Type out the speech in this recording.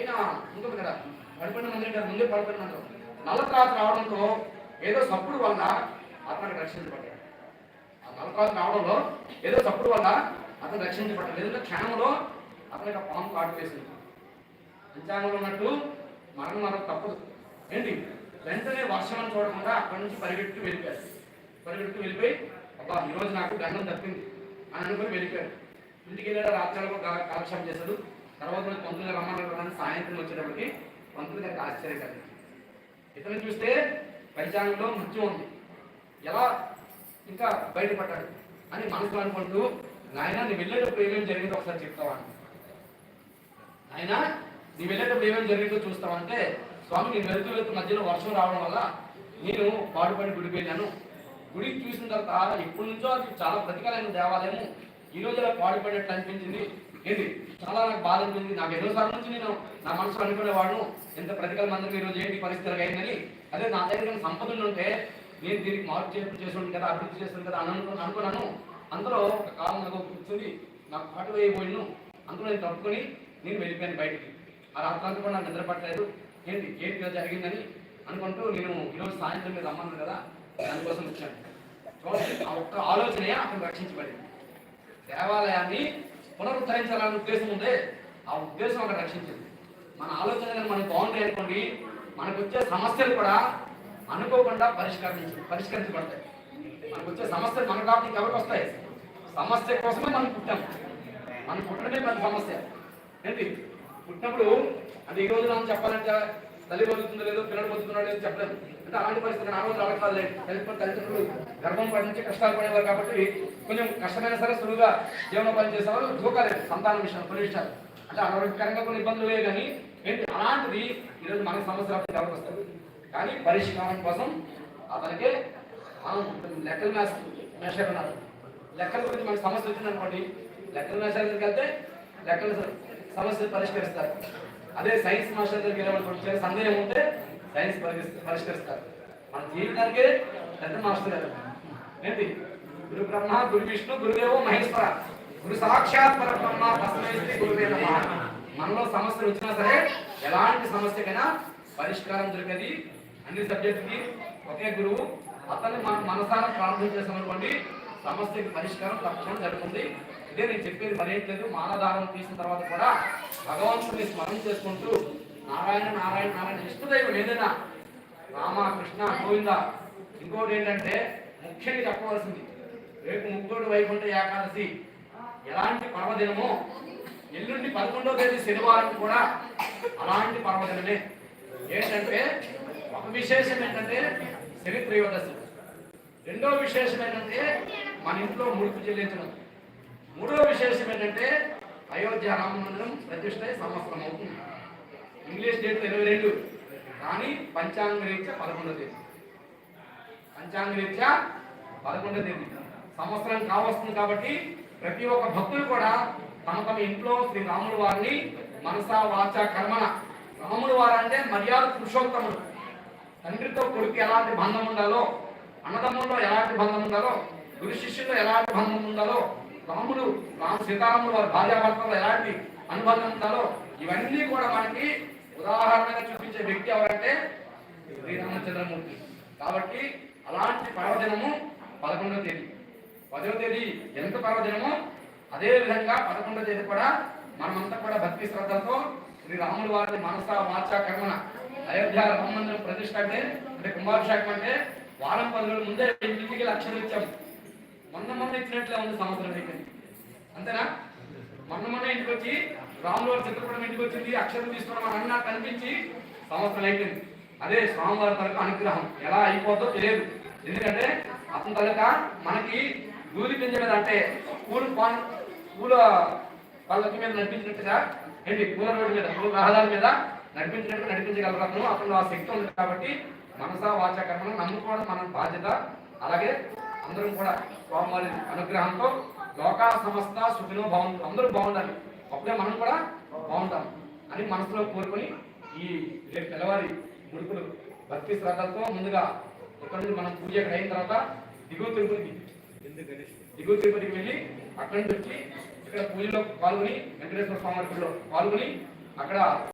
పైన ఉంటుంది కదా, పడిపోయిన మంది ముందే పడిపోయిన మందిరం. నల్లత్రాసు రావడంతో ఏదో సప్పుడు వల్ల అతనికి రక్షించబడ్డాడు. ఆ నల్లత్రాసు రావడంలో ఏదో సప్పుడు వల్ల అతను రక్షించబడ్డాడు. లేదంటే క్షణంలో అతనికి ఆ పాము కాటు వేసింది. పంచాంగంలో ఉన్నట్టు మనకు తప్పదు ఏంటి. వెంటనే వర్షం చూడకుండా అక్కడి నుంచి పరిగెత్తుకు వెళ్ళిపోయి అబ్బా ఈరోజు నాకు గండం తప్పింది అని అనుకుని వెళ్ళిపోయాడు. ఇంటికి వెళ్ళాడు. రాత్రులకు కాలక్షేపం చేశాడు. తర్వాత పంతులు గారు రమ్మన్నారు. సాయంత్రం వచ్చేటప్పటికి పంతులు గారికి ఆశ్చర్యం కలిగింది. ఇతను చూస్తే పంచాంగంలో మృత్యు ఉంది, ఎలా ఇంకా బయటపడ్డాడు అని మనసులో అనుకుంటూ, నాయన నీ వెళ్ళేటప్పుడు ఏమేమి జరిగిందో ఒకసారి చెప్తావా, ఆయన నీ వెళ్ళేటప్పుడు ఏమేమి జరిగిందో చూస్తావంటే, స్వామి నేను వెళ్తూ మధ్యలో వర్షం రావడం వల్ల నేను పాడుపడి గుడికి వెళ్ళాను. గుడికి చూసిన తర్వాత ఇప్పటి నుంచో అది చాలా ప్రతికాలైన దేవాలయము, ఈ రోజు అలా పాడుపడినట్టు అనిపించింది. ఏంటి చాలా నాకు బాధ అనిపించింది. నాకు ఎన్నో సార్లు నుంచి నేను నా మనసులో అనుకునేవాడు ఎంత ప్రతికల మందిరం ఈరోజు ఏంటి పరిస్థితులు అయిందని. అదే నా దగ్గర సంపదలు ఉంటే నేను దీనికి మార్పు చేసుకుంటాను కదా, అభివృద్ధి చేస్తాను కదా అనుకున్నాను. అందులో ఒక కాలం నాకు కూర్చుంది, నాకు పాటు వేయబోయిను. అందులో నేను తప్పుకొని నేను వెళ్ళిపోయాను బయటికి. ఆ రాత్రంతా కూడా నాకు నిద్ర పట్టలేదు. ఏంటి జరిగిందని అనుకుంటూ నేను ఈరోజు సాయంత్రం మీరు రమ్మన్నాను కదా, దానికోసం వచ్చాను. చూడండి, ఆ ఒక్క ఆలోచనే అతను రక్షించబడింది. దేవాలయాన్ని పునరుద్ధరించాలనే ఉద్దేశం ఉందే, ఆ ఉద్దేశం అక్కడ రక్షించింది. మన ఆలోచన మనకు బాగుంటాయి అనుకోండి, మనకు వచ్చే సమస్యలు కూడా అనుకోకుండా పరిష్కరించబడతాయి. మనకు వచ్చే సమస్యలు మన కాబట్టి ఎవరికి వస్తాయి? సమస్య కోసమే మనం పుట్టాము. మనం పుట్టడమే పెద్ద సమస్య ఏంటి. పుట్టినప్పుడు అంటే ఈ రోజు మనం చెప్పాలంటే తల్లి బతుకుతుందో లేదో, పిల్లలు బతుకుతున్నాడో లేదో చెప్పలేదు. అంటే అలాంటి పరిస్థితి ఆ రోజు అడగలేదు. తల్లిదండ్రులు గర్భం పడి నుంచి కష్టాలు పడేవారు కాబట్టి కొంచెం కష్టమైన సరే సులువుగా జీవనోపాధి చేసేవారు. దూకాలేదు సంతానం విషయం, కొన్ని విషయాలు అంటే ఆరోగ్యకరంగా కొన్ని ఇబ్బందులు లేవు. కానీ ఏంటి అలాంటిది ఈరోజు మనకి సమస్యలు అప్పుడు ఎవరికి వస్తుంది. కానీ పరిష్కారం కోసం అతనికి లెక్కల మేషన్నారు. లెక్కల గురించి మనకి సమస్య వచ్చిందనుకోండి, లెక్కల మేషాల దగ్గరికి వెళ్తే లెక్కల సమస్యలు పరిష్కరిస్తారు. అదే సైన్స్ మాస్టర్ దగ్గరికి వెళ్ళాలనుకుంటే సందేహం ఉంటే సైన్స్ పరిష్కరిస్తారు. మన జీవితానికే పెద్ద మాస్టర్ గారు ఏంటి, గురు బ్రహ్మ గురు విష్ణు గురుదేవో మహేశ్వర గురు సాక్షాత్ పరబ్రహ్మ తస్మై శ్రీ గురువే నమః. మనలో సమస్యలు వచ్చినా సరే ఎలాంటి సమస్యకైనా పరిష్కారం దొరికేది. అన్ని సబ్జెక్టుకి ఒకే గురువు. అతన్ని మనసారా ప్రార్థన చేసామనుకోండి, సమస్యకి పరిష్కారం తప్పకుండా జరుగుతుంది. ఇదే నేను చెప్పేది మరేట్లేదు. మానదానం తీసిన తర్వాత కూడా భగవంతుని స్మరణ చేసుకుంటూ నారాయణ నారాయణ నారాయణ ఇష్టదైవం ఏదైనా రామ కృష్ణ గోవింద. ఇంకోటి ఏంటంటే ముఖ్యంగా చెప్పవలసింది, రేపు 3వ వైకుంఠ ఏకాదశి ఎలాంటి పర్వదినమో, ఎల్లుండి 11వ తేదీ శనివారం కూడా అలాంటి పర్వదినమే. ఏంటంటే ఒక విశేషం ఏంటంటే శని త్రయోదశి. రెండవ విశేషం ఏంటంటే మన ఇంట్లో ముడుపు చెల్లించడం. మూడవ విశేషం ఏంటంటే అయోధ్య రామ మందిరం ప్రతిష్ఠ సంవత్సరం అవుతుంది. ఇంగ్లీష్ డేట్ 22, కానీ పంచాంగ రీత్యా 11వ తేదీ. పంచాంగ రీత్యా 11వ తేదీ సంవత్సరం కావస్తుంది. కాబట్టి ప్రతి ఒక్క భక్తులు కూడా తమ ఇంట్లో శ్రీ రాముల వారిని మనసా వాచ కర్మణ, రాముల వారు అంటే మర్యాద పురుషోత్తముడు. తండ్రితో కొడుకు ఎలాంటి బంధం ఉండాలో, అన్నదమ్ముల్లో ఎలాంటి బంధం ఉండాలో, గురు శిష్యుల్లో ఎలాంటి బంధం ఉండాలో, సీతారాములు వారి భార్యాభర్తలో ఎలాంటి అనుబంధం ఉండాలో, ఇవన్నీ కూడా మనకి ఉదాహరణగా చూపించే వ్యక్తి ఎవరంటే శ్రీరామచంద్రమూర్తి. కాబట్టి అలాంటి పర్వదినము 11వ తేదీ. 10వ తేదీ ఎంత పర్వదినమో అదే విధంగా 11వ తేదీ కూడా మనమంతా కూడా భక్తి శ్రద్ధలతో శ్రీరాముల వారిని మనసా వాచ కర్మణ అయోధ్య రామ మందిరం ప్రతిష్ఠ అంటే కుంభాభిషేకం అంటే వారం 10 రోజుల ముందే ఇంటికి లక్షలు ఇచ్చాము. మొన్న ఇచ్చినట్లే ఉంది సంవత్సరం అయిపోయింది. అంతేనా? మొన్న ఇంటికి వచ్చి రాముల వారి చిత్రపటం ఇంటికి వచ్చింది, అక్షరం తీసుకున్నాం అని నాకు అనిపించి సంవత్సరం అయిపోయింది. అదే స్వామివారి తరగ అనుగ్రహం ఎలా అయిపోతుందో తెలియదు. ఎందుకంటే అతని తరగ మనకి దూరి పెంచలేదు అంటే పూల పల్లకి మీద నడిపించినట్టుగా ఏంటి, పూల రోడ్డు మీద పూల రహదారి మీద నడిపించినట్టు నడిపించగలరు. అతను ఆ శక్తి ఉంది. కాబట్టి మనసా వాచ కర్మను నమ్ముకోవడం మన బాధ్యత. అలాగే అందరం కూడా స్వామివారి అనుగ్రహంతో లోకా సమస్త సుఖినో భవంతు, అందరూ బాగుండాలి, అప్పుడే మనం కూడా బాగుంటాం అని మనసులో కోరుకొని ఈ రేపు తెల్లవారి ముడుపులు భక్తి శ్రద్ధలతో ముందుగా ఇక్కడ నుంచి మనం పూజ అయిన తర్వాత దిగువ తిరుపతికి వెళ్ళి అక్కడి నుంచి వచ్చి ఇక్కడ పూజలో పాల్గొని వెంకటేశ్వర స్వామి వారి పాల్గొని అక్కడ